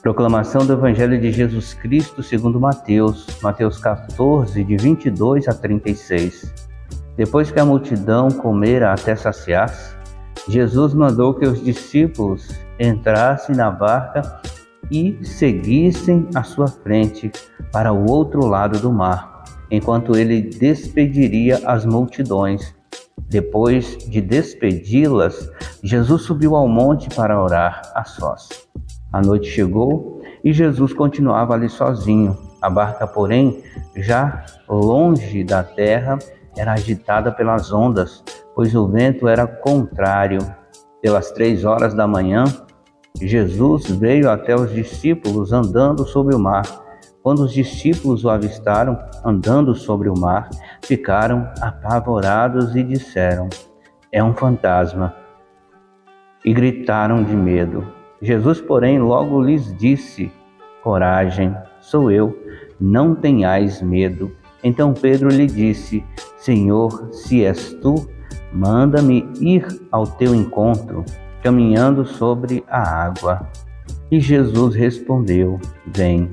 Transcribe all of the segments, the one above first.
Proclamação do Evangelho de Jesus Cristo segundo Mateus, Mateus 14, de 22 a 36. Depois que a multidão comera até saciar-se, Jesus mandou que os discípulos entrassem na barca e seguissem à sua frente para o outro lado do mar, enquanto ele despediria as multidões. Depois de despedi-las, Jesus subiu ao monte para orar a sós. A noite chegou e Jesus continuava ali sozinho. A barca, porém, já longe da terra, era agitada pelas ondas, pois o vento era contrário. Pelas 3 horas da manhã, Jesus veio até os discípulos andando sobre o mar. Quando os discípulos o avistaram andando sobre o mar, ficaram apavorados e disseram: "É um fantasma!" E gritaram de medo. Jesus, porém, logo lhes disse: "Coragem, sou eu, não tenhais medo." Então Pedro lhe disse: "Senhor, se és tu, manda-me ir ao teu encontro, caminhando sobre a água." E Jesus respondeu: "Vem."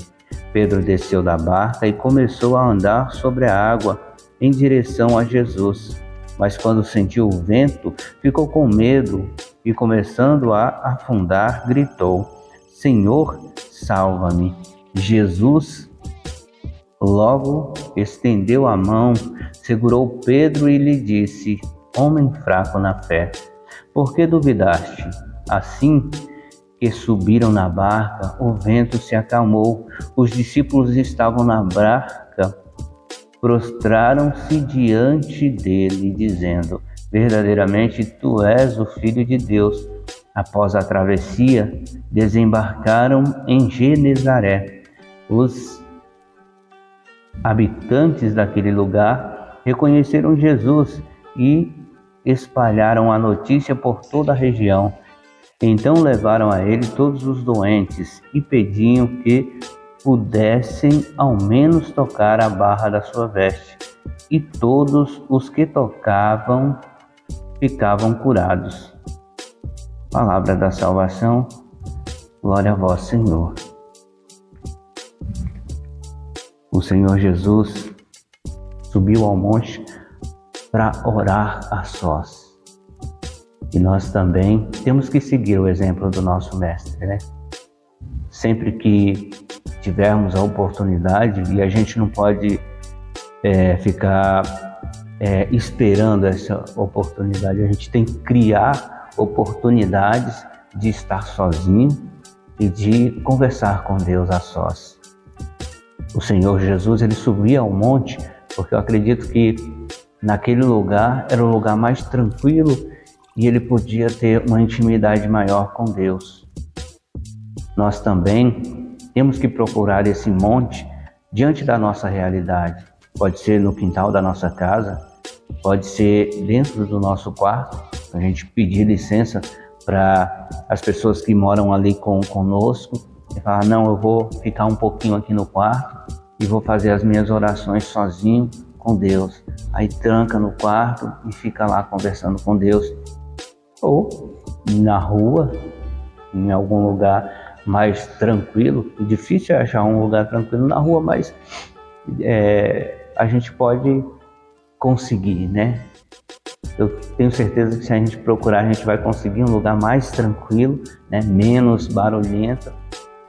Pedro desceu da barca e começou a andar sobre a água em direção a Jesus. Mas quando sentiu o vento, ficou com medo e, começando a afundar, gritou: "Senhor, salva-me." Jesus logo estendeu a mão, segurou Pedro e lhe disse: "Homem fraco na fé, por que duvidaste?" Assim que subiram na barca, o vento se acalmou. Os discípulos estavam na barca, prostraram-se diante dele, dizendo: "Verdadeiramente tu és o Filho de Deus." Após a travessia, desembarcaram em Genezaré. Os habitantes daquele lugar reconheceram Jesus e espalharam a notícia por toda a região. Então levaram a ele todos os doentes e pediam que pudessem ao menos tocar a barra da sua veste. E todos os que tocavam ficavam curados. Palavra da salvação, glória a vós, Senhor. O Senhor Jesus subiu ao monte para orar a sós. E nós também temos que seguir o exemplo do nosso Mestre, né? Sempre que tivermos a oportunidade, e a gente não pode ficar esperando essa oportunidade, a gente tem que criar oportunidades de estar sozinho e de conversar com Deus a sós. O Senhor Jesus, ele subia ao monte porque eu acredito que naquele lugar era o lugar mais tranquilo e ele podia ter uma intimidade maior com Deus. Nós também temos que procurar esse monte diante da nossa realidade. Pode ser no quintal da nossa casa, pode ser dentro do nosso quarto, a gente pedir licença para as pessoas que moram ali conosco e falar: "Não, eu vou ficar um pouquinho aqui no quarto e vou fazer as minhas orações sozinho com Deus." Aí tranca no quarto e fica lá conversando com Deus. Ou na rua, em algum lugar mais tranquilo. Difícil é achar um lugar tranquilo na rua, mas a gente pode conseguir, né? Eu tenho certeza que se a gente procurar, a gente vai conseguir um lugar mais tranquilo, né? Menos barulhento,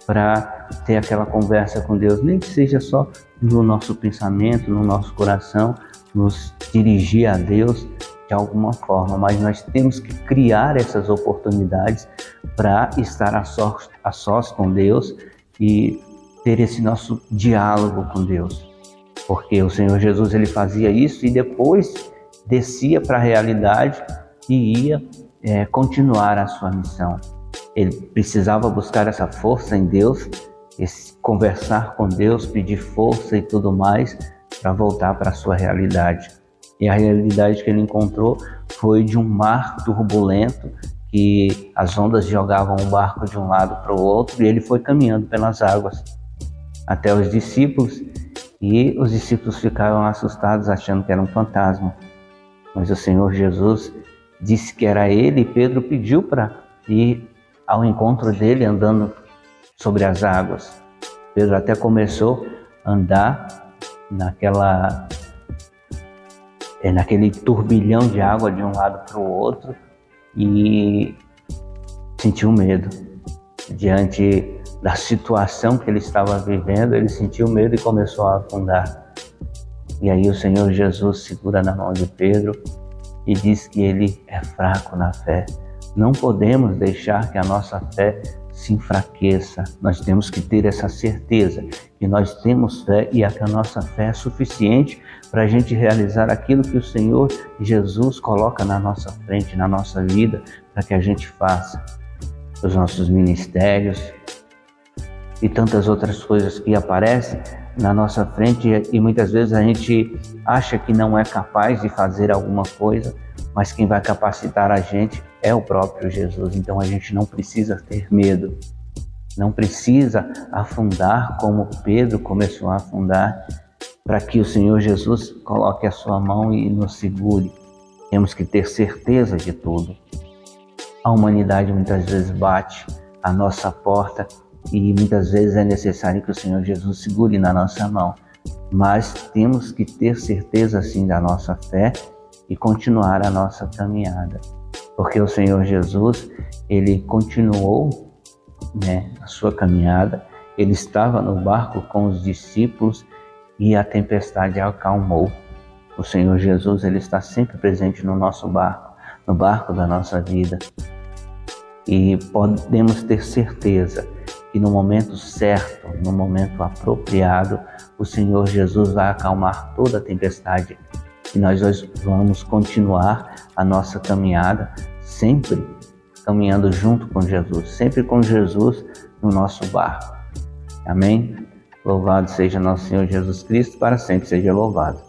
para ter aquela conversa com Deus, nem que seja só no nosso pensamento, no nosso coração, nos dirigir a Deus de alguma forma, mas nós temos que criar essas oportunidades para estar a sós com Deus e ter esse nosso diálogo com Deus. Porque o Senhor Jesus, ele fazia isso e depois descia para a realidade e ia continuar a sua missão. Ele precisava buscar essa força em Deus, conversar com Deus, pedir força e tudo mais para voltar para a sua realidade. E a realidade que ele encontrou foi de um mar turbulento, que as ondas jogavam o barco de um lado para o outro, e ele foi caminhando pelas águas até os discípulos, e os discípulos ficaram assustados achando que era um fantasma. Mas o Senhor Jesus disse que era ele, e Pedro pediu para ir ao encontro dele andando sobre as águas. Pedro até começou a andar naquele turbilhão de água de um lado para o outro e sentiu medo. Diante da situação que ele estava vivendo, ele sentiu medo e começou a afundar. E aí o Senhor Jesus segura na mão de Pedro e diz que ele é fraco na fé. Não podemos deixar que a nossa fé se enfraqueça. Nós temos que ter essa certeza que nós temos fé e que a nossa fé é suficiente para a gente realizar aquilo que o Senhor Jesus coloca na nossa frente, na nossa vida, para que a gente faça. Os nossos ministérios e tantas outras coisas que aparecem na nossa frente e muitas vezes a gente acha que não é capaz de fazer alguma coisa, mas quem vai capacitar a gente é o próprio Jesus. Então a gente não precisa ter medo, não precisa afundar como Pedro começou a afundar, para que o Senhor Jesus coloque a sua mão e nos segure. Temos que ter certeza de tudo. A humanidade muitas vezes bate a nossa porta e muitas vezes é necessário que o Senhor Jesus segure na nossa mão. Mas temos que ter certeza sim da nossa fé e continuar a nossa caminhada. Porque o Senhor Jesus, ele continuou, a sua caminhada, ele estava no barco com os discípulos e a tempestade acalmou. O Senhor Jesus, ele está sempre presente no nosso barco, no barco da nossa vida. E podemos ter certeza que no momento certo, no momento apropriado, o Senhor Jesus vai acalmar toda a tempestade. E nós vamos continuar a nossa caminhada, sempre caminhando junto com Jesus, sempre com Jesus no nosso barco. Amém? Louvado seja nosso Senhor Jesus Cristo, para sempre seja louvado.